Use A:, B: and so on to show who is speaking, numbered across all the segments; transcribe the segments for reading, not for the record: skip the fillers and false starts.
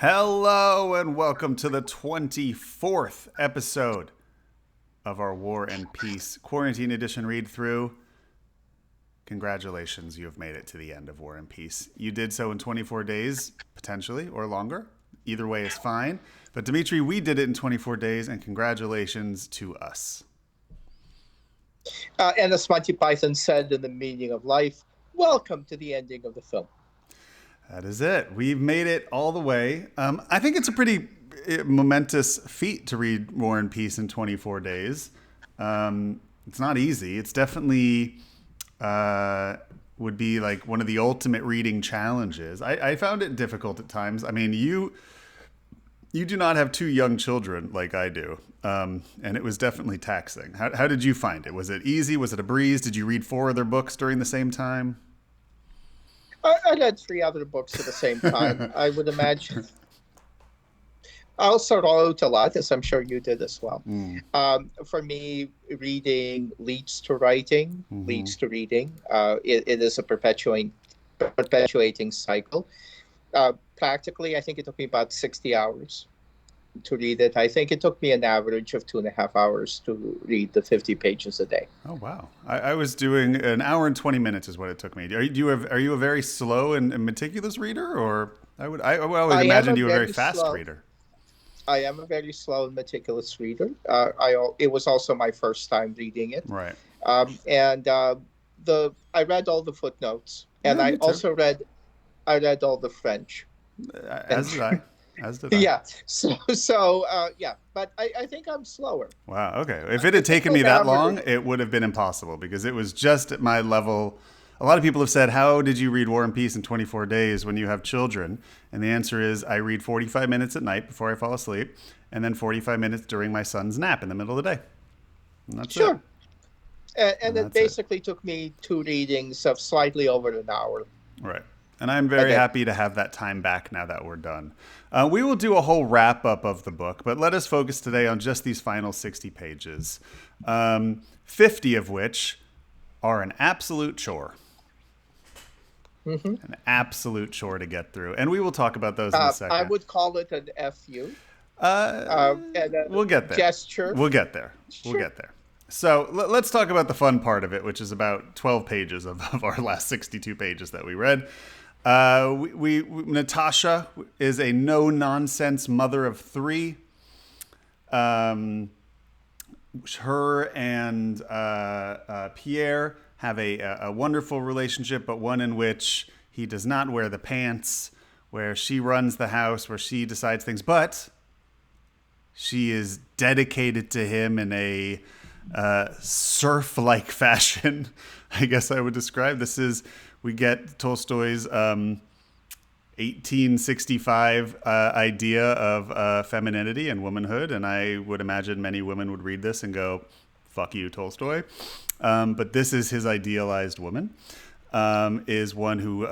A: Hello and welcome to the 24th episode of our War and Peace Quarantine Edition read-through. Congratulations, you have made it to the end of War and Peace. You did so in 24 days, potentially, or longer. Either way is fine. But Dimitri, we did it in 24 days, and congratulations to us.
B: And as Monty Python said in The Meaning of Life, welcome to the ending of the film.
A: That is it. We've made it all the way. I think it's a pretty momentous feat to read War and Peace in 24 days. It's not easy. It's definitely would be like one of the ultimate reading challenges. I found it difficult at times. I mean, you do not have two young children like I do, and it was definitely taxing. How did you find it? Was it easy? Was it a breeze? Did you read 4 other books during the same time?
B: I read 3 other books at the same time. I would imagine. I also wrote a lot, as I'm sure you did as well. For me, reading leads to writing, leads to reading. It is a perpetuating cycle. Practically, I think it took me about 60 hours to read it. I think it took me an average of 2.5 hours to read the 50 pages a day.
A: Oh, wow. I was doing an hour and 20 minutes is what it took me. Are you a very slow and meticulous reader? Or I would imagine you a very fast reader.
B: I am a very slow and meticulous reader. It was also my first time reading it.
A: Right.
B: I read all the footnotes, and I also read all the French.
A: As did I.
B: Yeah. Yeah. But I think I'm slower.
A: Wow. Okay. If it had taken me that long, it would have been impossible because it was just at my level. A lot of people have said, how did you read War and Peace in 24 days when you have children? And the answer is I read 45 minutes at night before I fall asleep and then 45 minutes during my son's nap in the middle of the day. And that's
B: sure.
A: It.
B: And it basically took me 2 readings of slightly over an hour.
A: Right. And I'm very happy to have that time back now that we're done. We will do a whole wrap-up of the book, but let us focus today on just these final 60 pages, 50 of which are an absolute chore. An absolute chore to get through. And we will talk about those in a second.
B: I would call it an FU.
A: We'll get there.
B: Gesture.
A: We'll get there.
B: Sure.
A: We'll get there. So let's talk about the fun part of it, which is about 12 pages of our last 62 pages that we read. Natasha is a no-nonsense mother of 3. Her and Pierre have a wonderful relationship, but one in which he does not wear the pants, where she runs the house, where she decides things, but she is dedicated to him in a serf-like fashion. I guess I would describe we get Tolstoy's 1865 idea of femininity and womanhood, and I would imagine many women would read this and go, fuck you, Tolstoy. But this is his idealized woman, is one who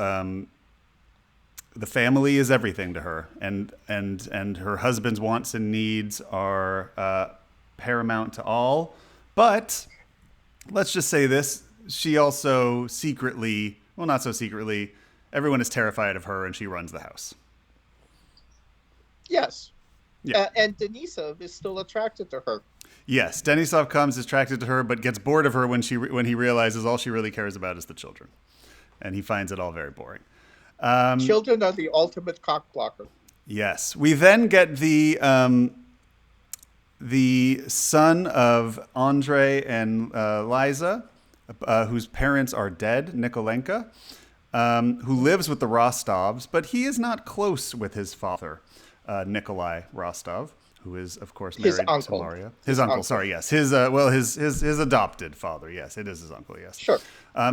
A: the family is everything to her, and her husband's wants and needs are paramount to all. But let's just say this, she also secretly, well, not so secretly, everyone is terrified of her and she runs the house.
B: Yes.
A: Yeah.
B: And Denisov is still attracted to her.
A: Yes, Denisov is attracted to her, but gets bored of her when he realizes all she really cares about is the children. And he finds it all very boring.
B: Children are the ultimate cock blocker.
A: Yes. We then get the son of Andrei and Liza, whose parents are dead, Nikolenka, who lives with the Rostovs, but he is not close with his father, Nikolai Rostov, who is, of course, married to Maria. His uncle, sorry, yes. His adopted father, yes, it is his uncle, yes.
B: Sure.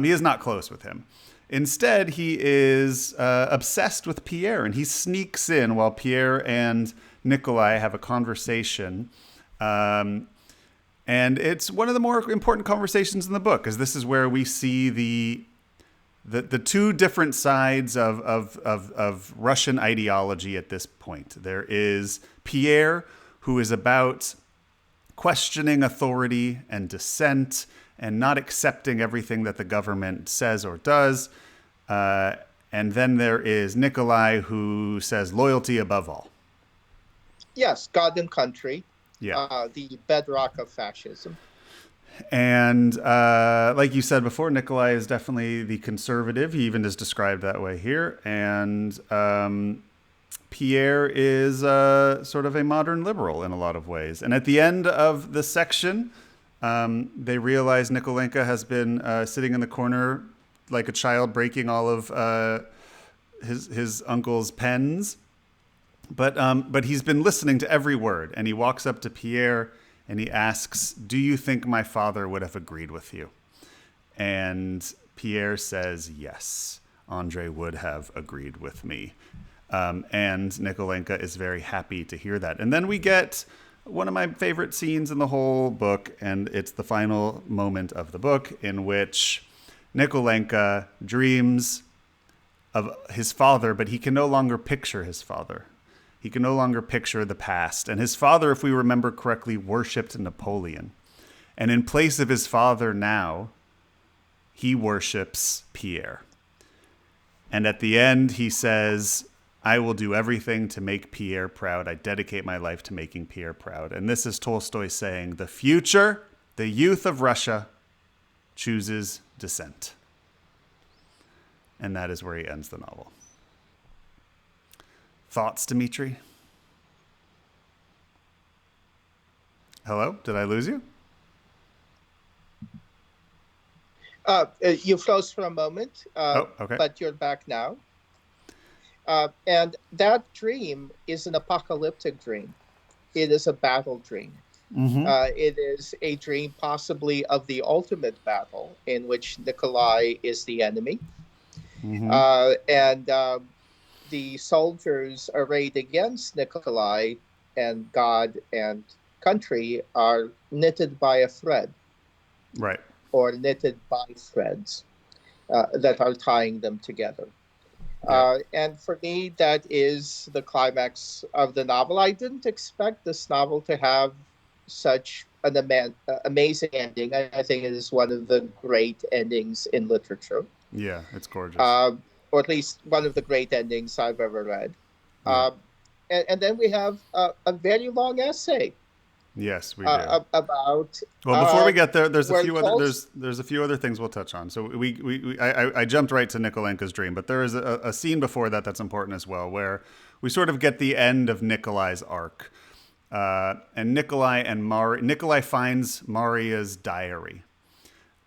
A: He is not close with him. Instead, he is obsessed with Pierre, and he sneaks in while Pierre and Nikolai have a conversation. And it's one of the more important conversations in the book, because this is where we see the 2 different sides of Russian ideology at this point. There is Pierre, who is about questioning authority and dissent and not accepting everything that the government says or does. And then there is Nikolai, who says loyalty above all.
B: Yes, God and country,
A: Yeah.
B: the bedrock of fascism.
A: And like you said before, Nikolai is definitely the conservative. He even is described that way here. And Pierre is sort of a modern liberal in a lot of ways. And at the end of the section, they realize Nikolenka has been sitting in the corner like a child, breaking all of his uncle's pens. But he's been listening to every word. And he walks up to Pierre and he asks, "Do you think my father would have agreed with you?" And Pierre says, "Yes, Andre would have agreed with me." And Nikolenka is very happy to hear that. And then we get one of my favorite scenes in the whole book, and it's the final moment of the book in which Nikolenka dreams of his father, but he can no longer picture his father. He can no longer picture the past. And his father, if we remember correctly, worshipped Napoleon. And in place of his father now, he worships Pierre. And at the end, he says, "I will do everything to make Pierre proud. I dedicate my life to making Pierre proud." And this is Tolstoy saying, the future, the youth of Russia, chooses dissent. And that is where he ends the novel. Thoughts, Dmitri? Hello? Did I lose you?
B: You froze for a moment,
A: Okay.
B: but you're back now. And that dream is an apocalyptic dream. It is a battle dream.
A: Mm-hmm.
B: It is a dream possibly of the ultimate battle in which Nikolai is the enemy.
A: Mm-hmm.
B: And the soldiers arrayed against Nikolai and God and country are knitted by a thread.
A: Right.
B: Or knitted by threads that are tying them together.
A: Yeah.
B: And for me, that is the climax of the novel. I didn't expect this novel to have such an amazing ending. I think it is one of the great endings in literature.
A: Yeah, it's gorgeous.
B: Or at least one of the great endings I've ever read.
A: Yeah.
B: And then we have a very long essay.
A: Yes, we do.
B: About
A: well, before we get there, there's a
B: where
A: few
B: Tol-
A: other there's a few other things we'll touch on. So I jumped right to Nikolenka's dream, but there is a scene before that that's important as well, where we sort of get the end of Nikolai's arc, and Nikolai finds Maria's diary,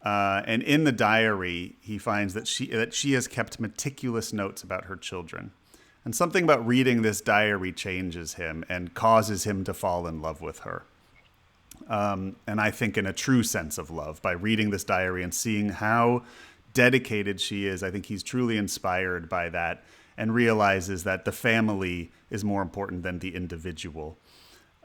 A: and in the diary he finds that she has kept meticulous notes about her children, and something about reading this diary changes him and causes him to fall in love with her. And I think in a true sense of love, by reading this diary and seeing how dedicated she is, I think he's truly inspired by that and realizes that the family is more important than the individual.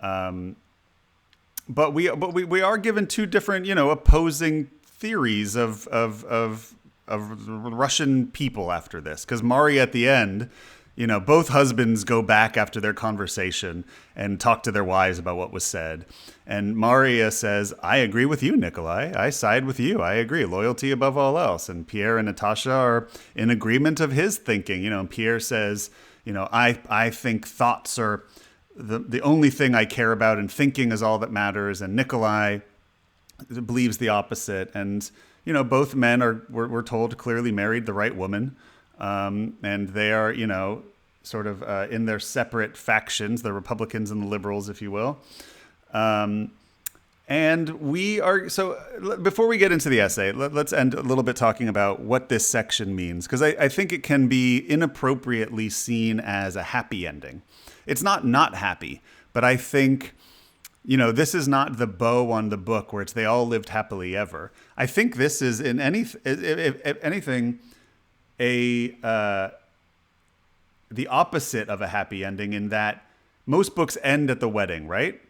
A: But we are given two different, opposing theories of Russian people after this, because Mari at the end, both husbands go back after their conversation and talk to their wives about what was said. And Maria says, "I agree with you, Nikolai. I side with you. I agree. Loyalty above all else." And Pierre and Natasha are in agreement of his thinking. And Pierre says, I think thoughts are the only thing I care about, and thinking is all that matters. And Nikolai believes the opposite. And, both men we're told, clearly married the right woman. And they are, sort of in their separate factions, the Republicans and the liberals, if you will. And we are, so before we get into the essay, let's end a little bit talking about what this section means, because I think it can be inappropriately seen as a happy ending. It's not happy, but I think, this is not the bow on the book where it's they all lived happily ever. I think this is, if anything, the opposite of a happy ending, in that most books end at the wedding, right?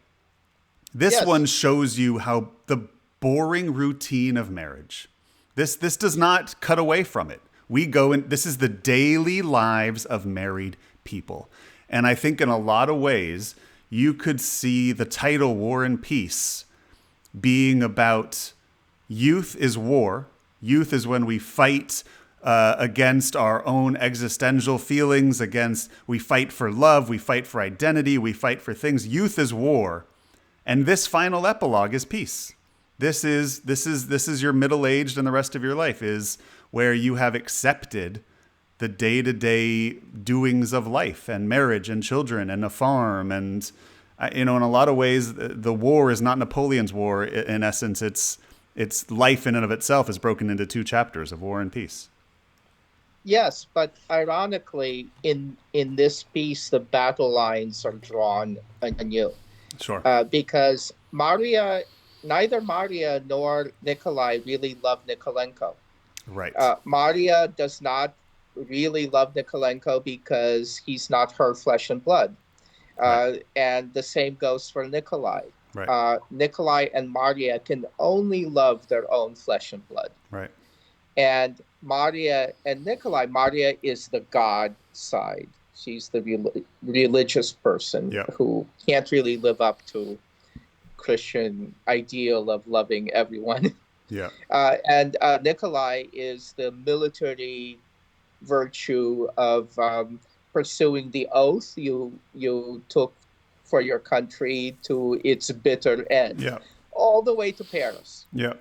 A: This
B: Yes.
A: one shows you how the boring routine of marriage. This does not cut away from it. We go in, this is the daily lives of married people. And I think in a lot of ways, you could see the title War and Peace being about youth is war. Youth is when we fight against our own existential feelings, we fight for love, we fight for identity, we fight for things. Youth is war. And this final epilogue is peace. This is your middle-aged and the rest of your life is where you have accepted the day-to-day doings of life and marriage and children and a farm. And, in a lot of ways, the war is not Napoleon's war. In essence, it's life in and of itself is broken into 2 chapters of War and Peace.
B: Yes, but ironically, in this piece, the battle lines are drawn anew.
A: Sure.
B: Because neither Maria nor Nikolai really love Nikolenko.
A: Right.
B: Maria does not really love Nikolenko because he's not her flesh and blood.
A: Right.
B: And the same goes for Nikolai.
A: Right.
B: Nikolai and Maria can only love their own flesh and blood.
A: Right.
B: And Maria is the God side. She's the religious person who can't really live up to Christian ideal of loving everyone.
A: Yeah.
B: And Nikolai is the military virtue of pursuing the oath you took for your country to its bitter end.
A: Yeah.
B: All the way to Paris.
A: Yeah.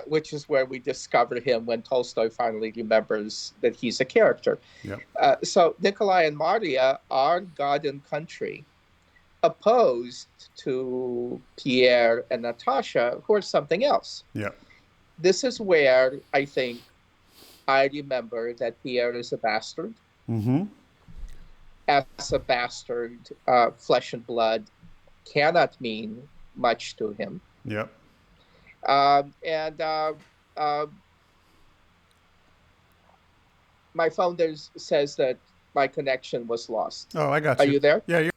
B: Which is where we discover him when Tolstoy finally remembers that he's a character.
A: Yep.
B: So Nikolai and Maria are God and country, opposed to Pierre and Natasha, who are something else.
A: Yeah.
B: This is where I think I remember that Pierre is a bastard.
A: Mm-hmm.
B: As a bastard, flesh and blood cannot mean much to him.
A: Yep.
B: My phone says that my connection was lost.
A: Oh, I got you.
B: Are you there?
A: Yeah.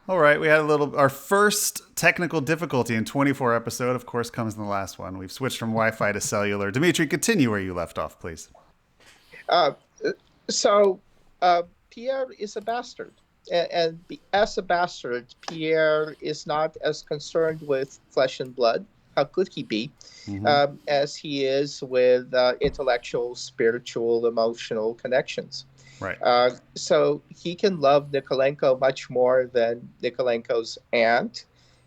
A: All right. We had our first technical difficulty in 24 episode, of course, comes in the last one. We've switched from Wi-Fi to cellular. Dimitri, continue where you left off, please.
B: So Pierre is a bastard. And as a bastard, Pierre is not as concerned with flesh and blood. How could he be? Mm-hmm. As he is with intellectual, spiritual, emotional connections.
A: Right.
B: So he can love Nikolenko much more than Nikolenko's aunt,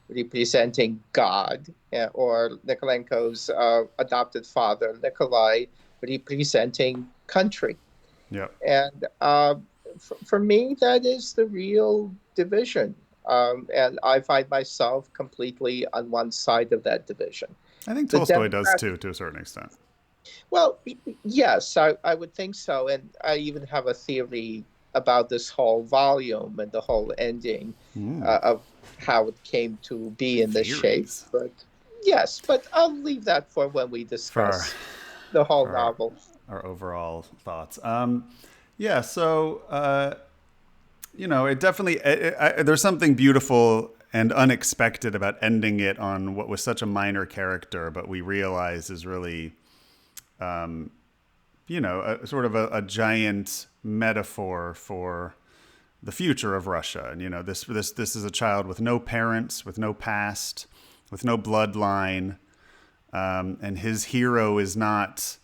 B: representing God, or Nikolenko's adopted father, Nikolai, representing country.
A: Yeah.
B: And for me, that is the real division. And I find myself completely on one side of that division.
A: I think Tolstoy does too, to a certain extent.
B: Well, yes, I would think so. And I even have a theory about this whole volume and the whole ending of how it came to be in this shape. But yes, but I'll leave that for when we discuss the whole novel.
A: Our overall thoughts. Yeah, so... it definitely, there's something beautiful and unexpected about ending it on what was such a minor character, but we realize is really, sort of a giant metaphor for the future of Russia. And, this is a child with no parents, with no past, with no bloodline. And his hero is not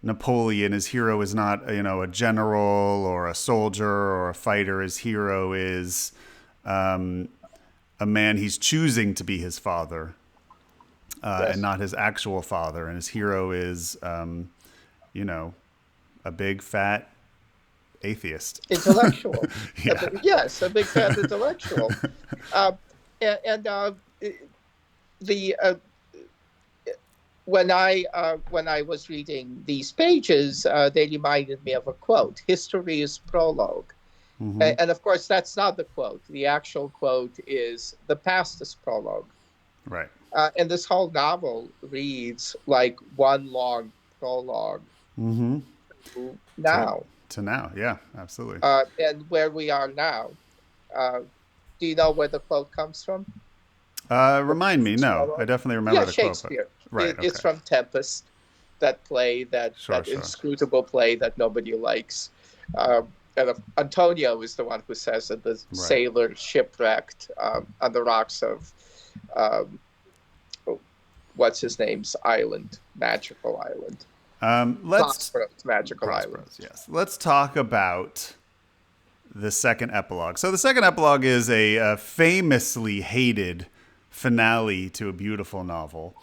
A: Napoleon. His hero is not, a general or a soldier or a fighter. His hero is a man he's choosing to be his father, and not his actual father. And his hero is, a big fat atheist.
B: Intellectual.
A: Yeah.
B: Yes, a big fat intellectual. When I was reading these pages, they reminded me of a quote: "History is prologue." Mm-hmm. And of course, that's not the quote. The actual quote is, "The past is prologue."
A: Right.
B: And this whole novel reads like one long prologue.
A: Mm-hmm.
B: To now.
A: To now, yeah, absolutely.
B: And where we are now. Do you know where the quote comes from?
A: Remind me. No, I definitely remember the
B: Shakespeare.
A: quote. Right,
B: It's from Tempest, that play, that inscrutable play that nobody likes. And Antonio is the one who says that the sailor shipwrecked on the rocks of, what's his name's island, magical island.
A: Let's
B: Prosperous Magical Island.
A: Prosperous. Yes. Let's talk about the second epilogue. So the second epilogue is a famously hated finale to a beautiful novel.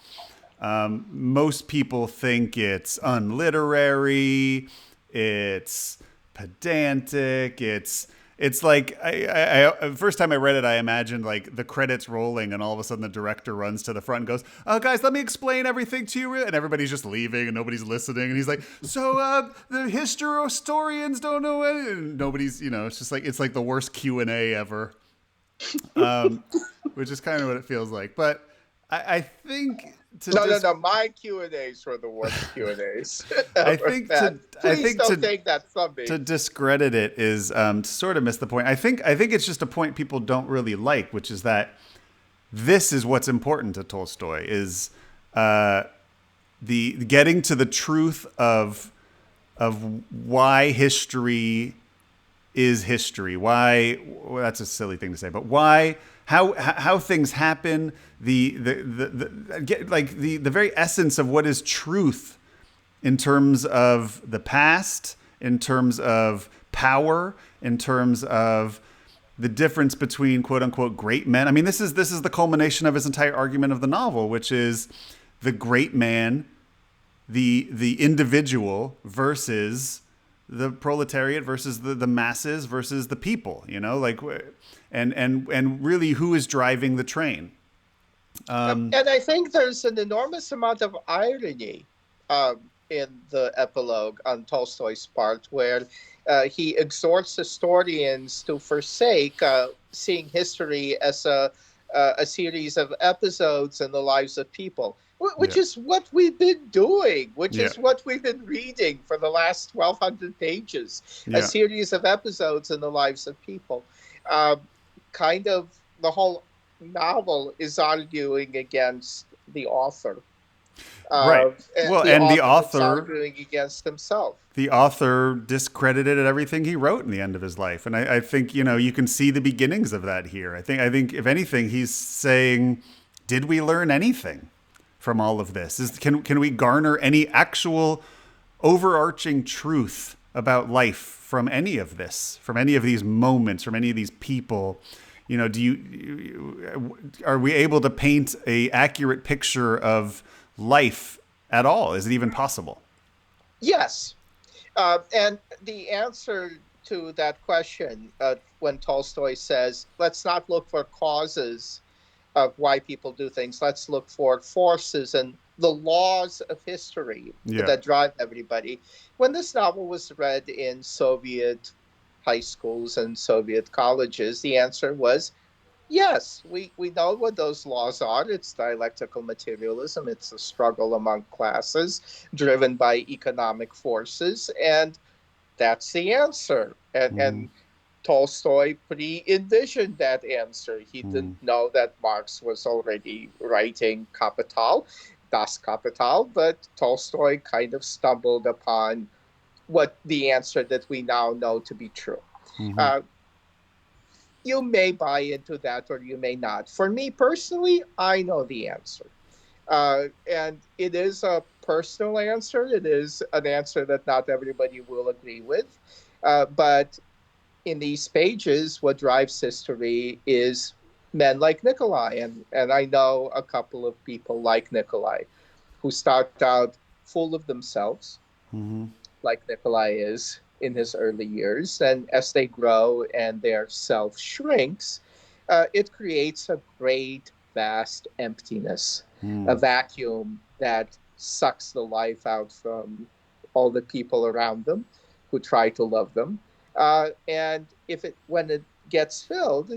A: Most people think it's unliterary, it's pedantic, it's like first time I read it, I imagined like the credits rolling, and all of a sudden the director runs to the front and goes, "Oh, guys, let me explain everything to you," and everybody's just leaving and nobody's listening, and he's like, "So the historians don't know it," and nobody's, it's like the worst Q&A ever, which is kind of what it feels like. But I think
B: No. My Q&As were the worst Q&As.
A: I think
B: don't take that from me.
A: To discredit it is to sort of miss the point. I think it's just a point people don't really like, which is that this is what's important to Tolstoy, is the getting to the truth of why history is history. Why, well, that's a silly thing to say, but why, how things happen, the very essence of what is truth in terms of the past, in terms of power, in terms of the difference between quote unquote great men. I mean, this is the culmination of his entire argument of the novel, which is the great man, the individual versus the proletariat, versus the masses, versus the people, and really who is driving the train.
B: And I think there's an enormous amount of irony in the epilogue on Tolstoy's part, where he exhorts historians to forsake seeing history as a series of episodes in the lives of people, which is what we've been doing, which is what we've been reading for the last 1,200 pages, a series of episodes in the lives of people. Kind of the whole novel is arguing against the author.
A: Right. And the author
B: is arguing against himself.
A: The author discredited everything he wrote in the end of his life, and I think you can see the beginnings of that here. I think if anything, he's saying, did we learn anything from all of this? Can we garner any actual overarching truth about life from any of this, from any of these moments, from any of these people? Are we able to paint a accurate picture of life at all? Is it even possible?
B: Yes. And the answer to that question, when Tolstoy says, let's not look for causes of why people do things, let's look for forces and the laws of history that drive everybody. When this novel was read in Soviet high schools and Soviet colleges, the answer was, yes, we know what those laws are. It's dialectical materialism. It's a struggle among classes driven by economic forces. And that's the answer. And Tolstoy pre-envisioned that answer. He didn't know that Marx was already writing Kapital, Das Kapital, but Tolstoy kind of stumbled upon what the answer that we now know to be true. You may buy into that or you may not. For me personally, I know the answer. And it is a personal answer. It is an answer that not everybody will agree with. But in these pages, what drives history is men like Nikolai. And I know a couple of people like Nikolai who start out full of themselves, like Nikolai is in his early years. And as they grow and their self shrinks, it creates a great, vast emptiness, a vacuum that sucks the life out from all the people around them who try to love them. And when it gets filled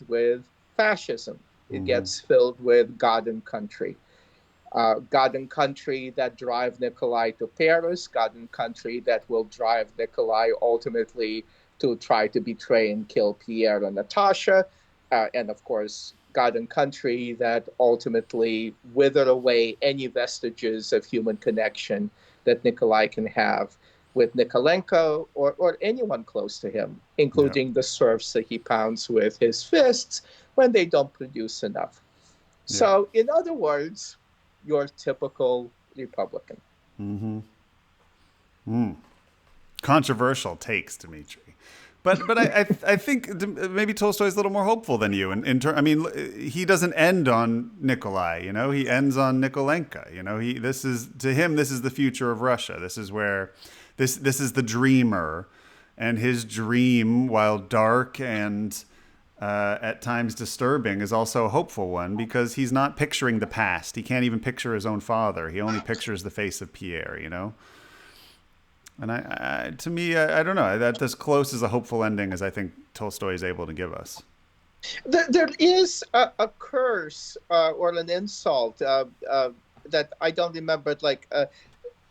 B: with fascism. It gets filled with God and country. God and country that drive Nikolai to Paris, God and country that will drive Nikolai ultimately to try to betray and kill Pierre and Natasha, and of course, God and country that ultimately wither away any vestiges of human connection that Nikolai can have with Nikolenko or anyone close to him, including the serfs that he pounds with his fists when they don't produce enough. So, in other words, your typical Republican.
A: Controversial takes, Dmitri. But I think maybe Tolstoy's a little more hopeful than you. I mean, he doesn't end on Nikolai. You know, he ends on Nikolenka. You know, this is the future of Russia. This is where this is the dreamer, and his dream, while dark and at times disturbing, is also a hopeful one because he's not picturing the past. He can't even picture his own father. He only pictures the face of Pierre. You know. And to me, I don't know. That's as close as a hopeful ending as I think Tolstoy is able to give us.
B: There is a curse or an insult that I don't remember, like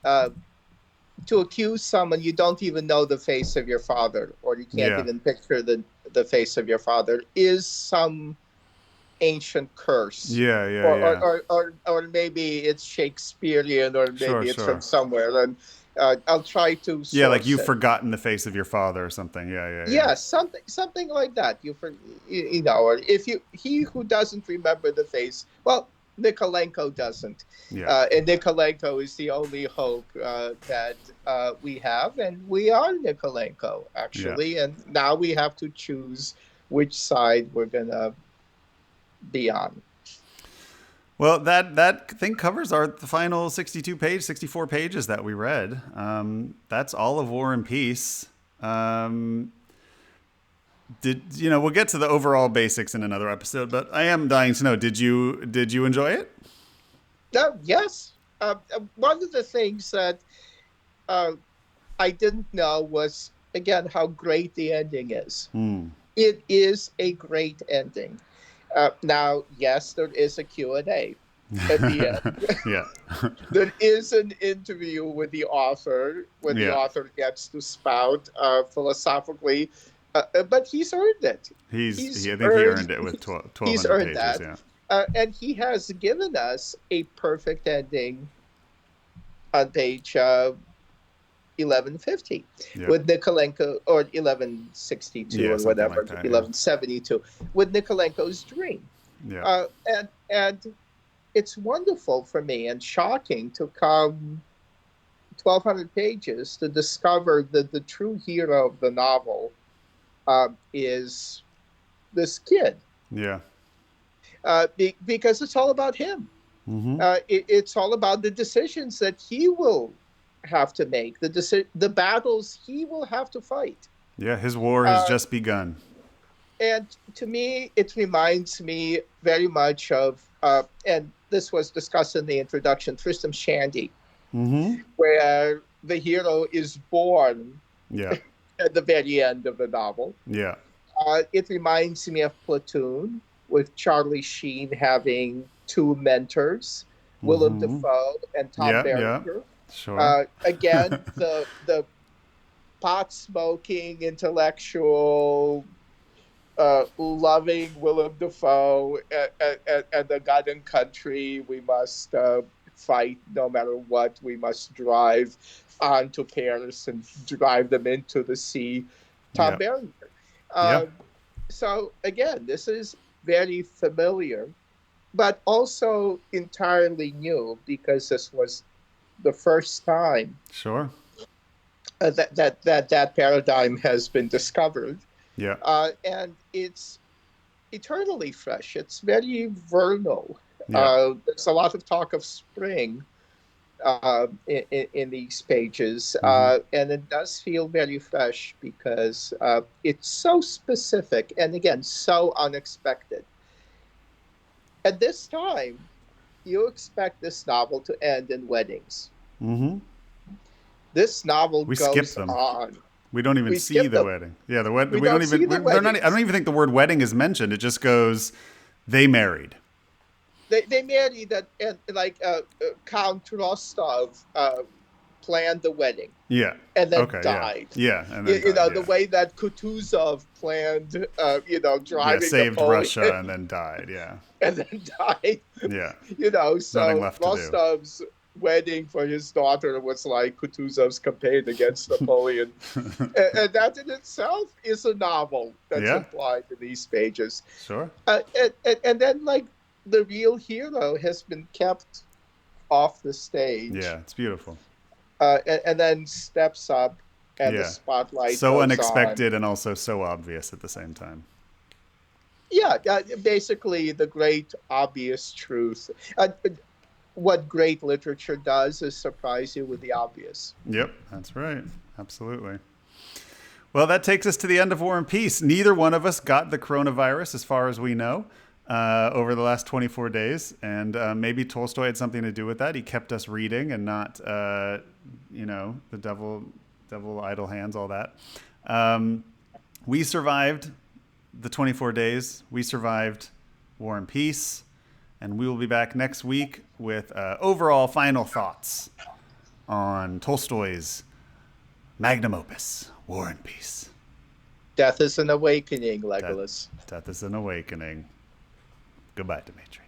B: to accuse someone you don't even know the face of your father, or you can't even picture the face of your father, is some ancient curse. Or maybe it's Shakespearean, or maybe it's from somewhere. And I'll try to.
A: Yeah, like you've forgotten the face of your father or something. Yeah,
B: something like that. You know, or he who doesn't remember the face. Well, Nikolenko doesn't.
A: Yeah.
B: And Nikolenko is the only hope that we have, and we are Nikolenko actually. And now we have to choose which side we're gonna be on.
A: Well, that thing covers the final 64 pages that we read. That's all of War and Peace. We'll get to the overall basics in another episode, but I am dying to know, did you enjoy it?
B: Yes. One of the things that I didn't know was, again, how great the ending is. It is a great ending. Now, yes, there is a Q&A at the end.
A: Yeah.
B: There is an interview with the author when the author gets to spout philosophically, but he's earned it.
A: I think he earned it with 1,200
B: he's earned
A: pages.
B: That.
A: Yeah.
B: And he has given us a perfect ending on page 1150 with Nikolenko, or 1162 or whatever, like that, 1172 with Nikolenko's dream.
A: Yeah.
B: And it's wonderful for me and shocking to come 1,200 pages to discover that the true hero of the novel is this kid.
A: Yeah.
B: Because it's all about him. It's all about the decisions that he will have to make, the battles he will have to fight.
A: Yeah, his war has just begun.
B: And to me, it reminds me very much of, and this was discussed in the introduction, Tristram Shandy, where the hero is born at the very end of the novel.
A: Yeah.
B: It reminds me of Platoon, with Charlie Sheen having two mentors, Willem Dafoe and Tom Berenger.
A: Yeah. Sure.
B: Again, the pot-smoking, intellectual, loving Willem Dafoe and the God and Country. We must fight no matter what. We must drive onto Paris and drive them into the sea. Tom Berenger. So again, this is very familiar, but also entirely new because this was the first time that paradigm has been discovered.
A: Yeah.
B: And it's eternally fresh. It's very vernal. There's a lot of talk of spring in these pages, and it does feel very fresh because it's so specific and, again, so unexpected. At this time, you expect this novel to end in weddings. This novel goes on.
A: We don't even see the wedding. Yeah, the wedding. I don't even think the word wedding is mentioned. It just goes, they married.
B: They married, and Count Rostov planned the wedding.
A: Yeah.
B: And then died.
A: Yeah. And then
B: the way that Kutuzov planned, driving
A: saved
B: Napoleon,
A: Russia and then died. Yeah.
B: And then died.
A: Yeah.
B: So Rostov's wedding for his daughter was like Kutuzov's campaign against Napoleon. and that in itself is a novel that's implied in these pages.
A: Sure.
B: And then, the real hero has been kept off the stage.
A: Yeah, it's beautiful.
B: and then steps up, and the
A: Yeah.
B: spotlight
A: So
B: goes on.
A: unexpected and also so obvious at the same time.
B: Yeah, basically the great obvious truth. What great literature does is surprise you with the obvious.
A: Yep, that's right. Absolutely. Well, that takes us to the end of War and Peace. Neither one of us got the coronavirus, as far as we know, over the last 24 days. And maybe Tolstoy had something to do with that. He kept us reading and not, the devil idle hands, all that. We survived the 24 days. We survived War and Peace. And we will be back next week with overall final thoughts on Tolstoy's magnum opus, War and Peace.
B: Death is an awakening, Legolas.
A: Death is an awakening. Goodbye, Dimitri.